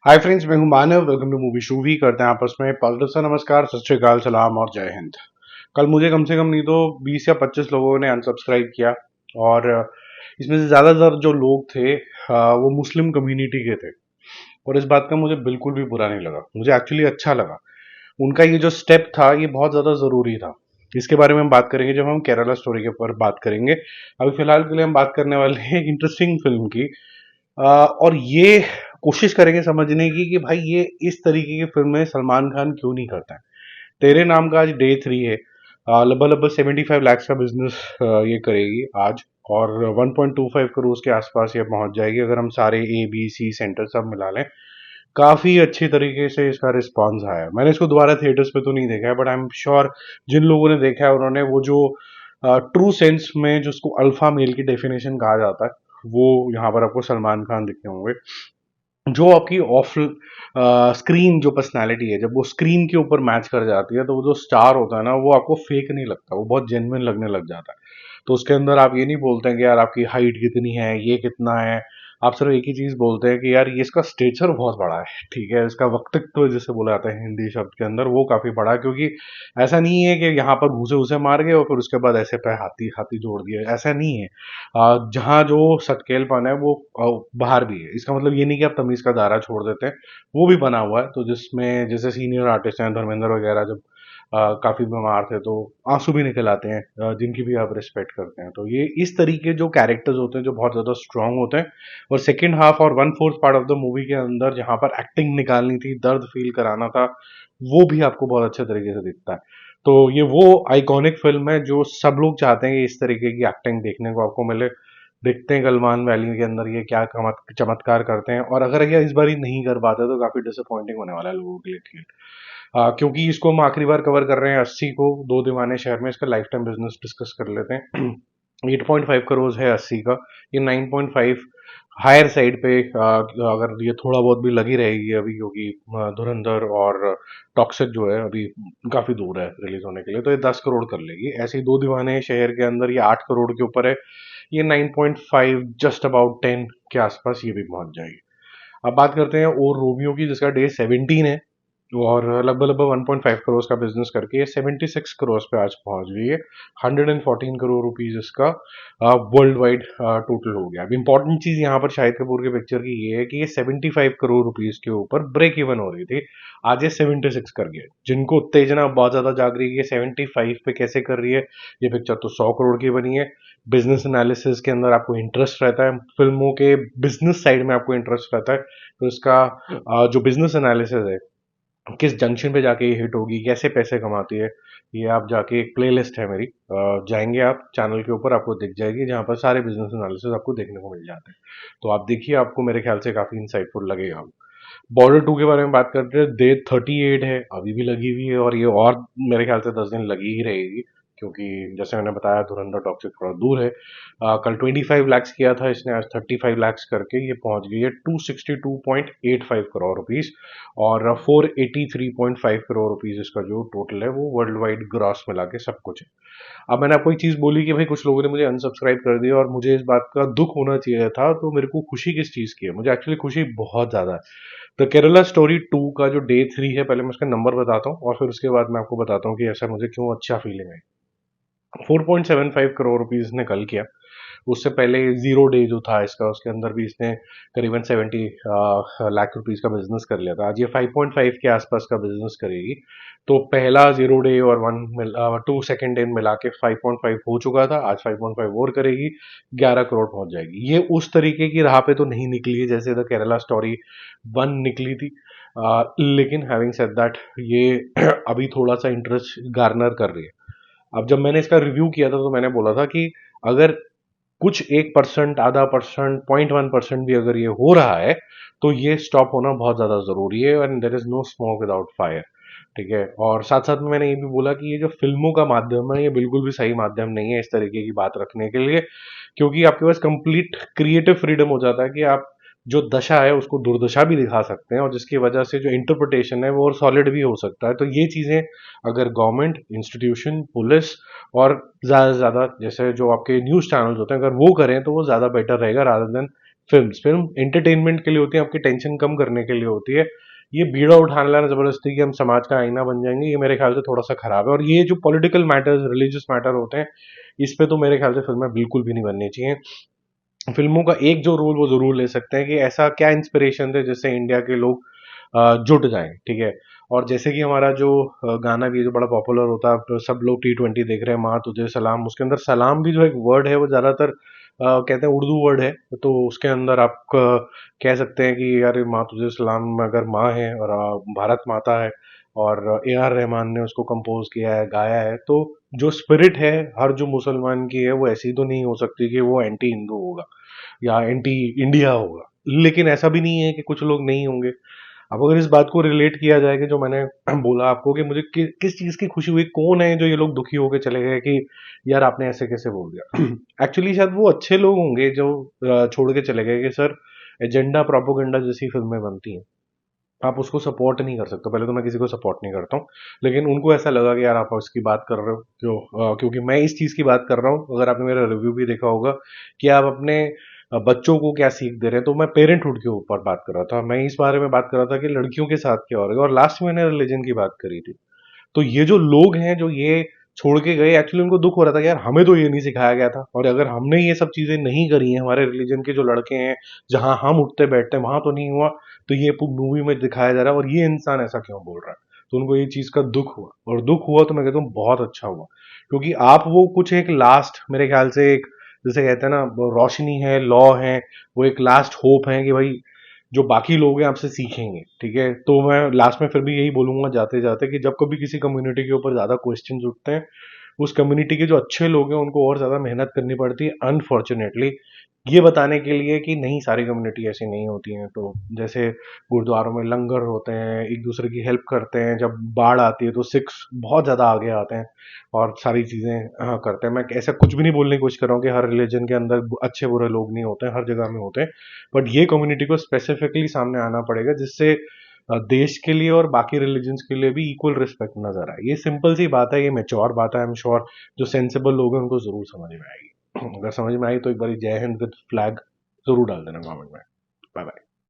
हाय friends, मैं हूं Manav. Welcome to movie shoovy. करते हैं आपस में पॉजिटिव सा नमस्कार, सत श्री अकाल, सलाम और जय हिंद। कल मुझे कम से कम नहीं तो 20 या 25 लोगों ने अनसब्सक्राइब किया। और इसमें से ज़्यादातर जो लोग थे वो मुस्लिम कम्युनिटी के थे। और इस बात का मुझे बिल्कुल भी बुरा नहीं लगा, मुझे एक्चुअली अच्छा लगा। उनका ये जो स्टेप था ये बहुत ज़्यादा ज़रूरी था। इसके बारे में हम बात करेंगे जब हम केरला स्टोरी के ऊपर बात करेंगे। अभी फिलहाल के लिए हम बात करने वाले हैं एक इंटरेस्टिंग फिल्म की। और ये कोशिश करेंगे समझने की कि भाई ये इस तरीके की फिल्में सलमान खान क्यों नहीं करता है। तेरे नाम का आज डे 3 है। लगभग लगभग 75 लाख का बिजनेस ये करेगी आज। और 1.25 करोड़ के आसपास ये पहुंच जाएगी अगर हम सारे ए बी सी सेंटर सब मिला लें। काफी अच्छी तरीके से इसका रिस्पांस आया है। मैंने इसको दोबारा थिएटर्स पे तो नहीं देखा है, बट आई एम श्योर जिन लोगों ने देखा है उन्होंने वो जो ट्रू सेंस में जो उसको अल्फा मेल की डेफिनेशन कहा जाता है वो यहाँ पर आपको सलमान खान दिखते होंगे। जो आपकी ऑफ स्क्रीन जो पर्सनालिटी है जब वो स्क्रीन के ऊपर मैच कर जाती है तो वो जो स्टार होता है ना वो आपको फेक नहीं लगता, वो बहुत जेन्युइन लगने लग जाता है। तो उसके अंदर आप ये नहीं बोलते हैं कि यार आपकी हाइट कितनी है, ये कितना है। आप सिर्फ एक ही चीज बोलते हैं कि यार ये इसका स्टेचर बहुत बड़ा है, ठीक है, इसका वक्तित्व जिसे बोला जाता है हिंदी शब्द के अंदर वो काफी बड़ा है। क्योंकि ऐसा नहीं है कि यहाँ पर घूसे घूसे मार गए और फिर उसके बाद ऐसे पे हाथी हाथी जोड़ दिया, ऐसा नहीं है। जहाँ जो सटकेलपन है वो बाहर भी है। इसका मतलब ये नहीं कि आप तमीज का दायरा छोड़ देते हैं, वो भी बना हुआ है। तो जिसमें जैसे सीनियर आर्टिस्ट हैं धर्मेंद्र वगैरह जब काफी बीमार थे तो आंसू भी निकल आते हैं, जिनकी भी आप रिस्पेक्ट करते हैं। तो ये इस तरीके जो कैरेक्टर्स होते हैं जो बहुत ज्यादा स्ट्रांग होते हैं। और सेकेंड हाफ और 1/4 पार्ट ऑफ द मूवी के अंदर जहां पर एक्टिंग निकालनी थी, दर्द फील कराना था, वो भी आपको बहुत अच्छे तरीके से दिखता है। तो ये वो आइकॉनिक फिल्म है जो सब लोग चाहते हैं कि इस तरीके की एक्टिंग देखने को आपको मिले। देखते हैं गलमान वैली के अंदर ये क्या चमत्कार करते हैं। और अगर ये इस बार ही नहीं कर पाते तो काफी डिसअपॉइंटिंग होने वाला है लोगों के लिए। क्योंकि इसको हम आखिरी बार कवर कर रहे हैं 80 को, दो दीवाने शहर में। इसका लाइफ टाइम बिजनेस डिस्कस कर लेते हैं। 8.5 करोड़ है 80 का। ये 9.5 हायर साइड पे, अगर ये थोड़ा बहुत भी लगी रहेगी अभी, क्योंकि धुरंधर और टॉक्सिक जो है अभी काफी दूर है रिलीज होने के लिए, तो ये 10 करोड़ कर लेगी। ऐसे ही दो दीवाने शहर के अंदर ये 8 करोड़ के ऊपर है। ये 9.5 जस्ट अबाउट 10 के आसपास ये भी पहुंच जाएगी। अब बात करते हैं और रोमियो की, जिसका डे 17 है और लगभग लगभग 1.5 करोड़ का बिजनेस करके ये 76 करोड़ पे आज पहुंच गई है। 114 करोड़ रुपीज इसका वर्ल्ड वाइड टोटल हो गया। अब इंपॉर्टेंट चीज यहाँ पर शाहिद कपूर के पिक्चर की ये है कि ये 75 करोड़ रुपीज के ऊपर ब्रेक इवन हो रही थी, आज ये 76 कर गया। जिनको उत्तेजना बहुत ज्यादा जाग रही है कि 75 पे कैसे कर रही है, ये पिक्चर तो 100 करोड़ की बनी है। बिजनेस एनालिसिस के अंदर आपको इंटरेस्ट रहता है, फिल्मों के बिजनेस साइड में आपको इंटरेस्ट रहता है, तो इसका जो बिजनेस एनालिसिस है किस जंक्शन पे जाके ये हिट होगी, कैसे पैसे कमाती है, ये आप जाके एक प्लेलिस्ट है मेरी, जाएंगे आप चैनल के ऊपर आपको दिख जाएगी जहां पर सारे बिजनेस एनालिसिस आपको देखने को मिल जाते हैं। तो आप देखिए, आपको मेरे ख्याल से काफी इंसाइटफुल लगेगा। बॉर्डर 2 के बारे में बात करते हैं। डे 38 है, अभी भी लगी हुई है और ये और मेरे ख्याल से 10 दिन लगी ही रहेगी। क्योंकि जैसे मैंने बताया धुरंधर टॉप से थोड़ा दूर है। कल 25 लाख किया था इसने, आज 35 लाख करके ये पहुंच गई है 262.85 करोड़ रुपीस। और 483.5 करोड़ रुपीस इसका जो टोटल है वो वर्ल्ड वाइड ग्रॉस मिला के सब कुछ है। अब मैंने आपको एक चीज बोली कि भाई कुछ लोगों ने मुझे अनसब्सक्राइब कर दिया और मुझे इस बात का दुख होना चाहिए था, तो मेरे को खुशी किस चीज की है? मुझे एक्चुअली खुशी बहुत ज्यादा है। द केरला स्टोरी 2 का जो डे 3 है, पहले मैं उसका नंबर बताता हूँ और फिर उसके बाद मैं आपको बताता हूँ कि ऐसा मुझे क्यों अच्छा फीलिंग है। 4.75 करोड़ रुपीस ने कल किया। उससे पहले जीरो डे जो था इसका, उसके अंदर भी इसने करीबन 70 लाख रुपीस का बिजनेस कर लिया था। आज ये 5.5 के आसपास का बिजनेस करेगी। तो पहला जीरो डे और 2 सेकेंड डे मिला के 5.5 हो चुका था, आज 5.5 और करेगी, 11 करोड़ पहुंच जाएगी। ये उस तरीके की राह पे तो नहीं निकली है जैसे द केरला स्टोरी 1 निकली थी। लेकिन हैविंग सेड दैट ये अभी थोड़ा सा इंटरेस्ट गार्नर कर रही है। अब जब मैंने इसका रिव्यू किया था तो मैंने बोला था कि अगर कुछ 1%, आधा परसेंट, 0.1% भी अगर ये हो रहा है तो ये स्टॉप होना बहुत ज्यादा जरूरी है। And there is no smoke without fire, ठीक है। और साथ साथ में मैंने ये भी बोला कि ये जो फिल्मों का माध्यम है ये बिल्कुल भी सही माध्यम नहीं है इस तरीके की बात रखने के लिए। क्योंकि आपके पास कंप्लीट क्रिएटिव फ्रीडम हो जाता है कि आप जो दशा है उसको दुर्दशा भी दिखा सकते हैं और जिसकी वजह से जो इंटरप्रिटेशन है वो और सॉलिड भी हो सकता है। तो ये चीजें अगर गवर्नमेंट, इंस्टीट्यूशन, पुलिस और ज्यादा से ज्यादा जैसे जो आपके न्यूज चैनल्स होते हैं अगर वो करें तो वो ज्यादा बेटर रहेगा, रादर देन फिल्म एंटरटेनमेंट के लिए होती है, आपकी टेंशन कम करने के लिए होती है। ये बीड़ा उठा लेना जबरदस्ती कि हम समाज का आईना बन जाएंगे, ये मेरे ख्याल से थोड़ा सा खराब है। और ये जो पॉलिटिकल मैटर्स, रिलीजियस मैटर होते हैं, इस पे तो मेरे ख्याल से फिल्में बिल्कुल भी नहीं बननी चाहिए। फिल्मों का एक जो रोल वो जरूर ले सकते हैं कि ऐसा क्या इंस्पिरेशन थे जिससे इंडिया के लोग जुट जाएं, ठीक है। और जैसे कि हमारा जो गाना भी है जो बड़ा पॉपुलर होता है, अब सब लोग T20 देख रहे हैं, माँ तुझे सलाम, उसके अंदर सलाम भी जो एक वर्ड है वो ज्यादातर कहते हैं उर्दू वर्ड है, तो उसके अंदर आप कह सकते हैं कि यार माँ तुझे सलाम अगर माँ है और भारत माता है, और A R रहमान ने उसको कंपोज किया है, गाया है, तो जो स्पिरिट है हर जो मुसलमान की है वो ऐसी तो नहीं हो सकती कि वो एंटी हिंदू होगा या एंटी इंडिया होगा। लेकिन ऐसा भी नहीं है कि कुछ लोग नहीं होंगे। अब अगर इस बात को रिलेट किया जाए कि जो मैंने बोला आपको कि मुझे किस चीज की खुशी हुई, कौन है जो ये लोग दुखी होकर चले गए कि यार आपने ऐसे कैसे बोल दिया। एक्चुअली शायद वो अच्छे लोग होंगे जो छोड़ के चले गए कि सर एजेंडा प्रोपोगंडा जैसी फिल्में बनती हैं, आप उसको सपोर्ट नहीं कर सकते। पहले तो मैं किसी को सपोर्ट नहीं करता हूँ, लेकिन उनको ऐसा लगा कि यार आप इसकी बात कर रहे हो क्यों, क्योंकि मैं इस चीज़ की बात कर रहा हूँ। अगर आपने मेरा रिव्यू भी देखा होगा कि आप अपने बच्चों को क्या सीख दे रहे हैं, तो मैं पेरेंटहुड के ऊपर बात कर रहा था, मैं इस बारे में बात कर रहा था कि लड़कियों के साथ क्या हो रहा है, और लास्ट में मैंने रिलीजन की बात करी थी। तो ये जो लोग हैं जो ये छोड़ के गए, एक्चुअली उनको दुख हो रहा था कि यार हमें तो ये नहीं सिखाया गया था, और अगर हमने ये सब चीजें नहीं करी हैं, हमारे रिलीजन के जो लड़के हैं जहां हम उठते बैठते हैं वहां तो नहीं हुआ, तो ये मूवी में दिखाया जा रहा है और ये इंसान ऐसा क्यों बोल रहा है। तो उनको ये चीज का दुख हुआ, और दुख हुआ तो मैं कहता हूँ बहुत अच्छा हुआ, क्योंकि आप वो कुछ एक लास्ट मेरे ख्याल से एक, जैसे कहते हैं ना वो रोशनी है, लॉ है, वो एक लास्ट होप है कि भाई जो बाकी लोग हैं आपसे सीखेंगे, ठीक है। तो मैं लास्ट में फिर भी यही बोलूंगा जाते जाते कि जब कभी किसी कम्युनिटी के ऊपर ज्यादा क्वेश्चंस उठते हैं, उस कम्युनिटी के जो अच्छे लोग हैं उनको और ज्यादा मेहनत करनी पड़ती है अनफॉर्चुनेटली, ये बताने के लिए कि नहीं सारी कम्युनिटी ऐसी नहीं होती हैं। तो जैसे गुरुद्वारों में लंगर होते हैं, एक दूसरे की हेल्प करते हैं, जब बाढ़ आती है तो सिख्स बहुत ज़्यादा आगे आते हैं और सारी चीज़ें करते हैं। मैं ऐसा कुछ भी नहीं बोलने की कोशिश कर रहा हूँ कि हर रिलीजन के अंदर अच्छे बुरे लोग नहीं होते हैं, हर जगह में होते हैं, बट ये कम्युनिटी को स्पेसिफिकली सामने आना पड़ेगा जिससे देश के लिए और बाकी रिलीजन्स के लिए भी इक्वल रिस्पेक्ट नजर आए। ये सिंपल सी बात है, ये मेच्योर बात है, आई एम श्योर जो सेंसिबल लोग हैं उनको जरूर समझ में आएगी। अगर समझ में आई तो एक बार जय हिंद विद फ्लैग जरूर डाल देना कमेंट में। Bye bye.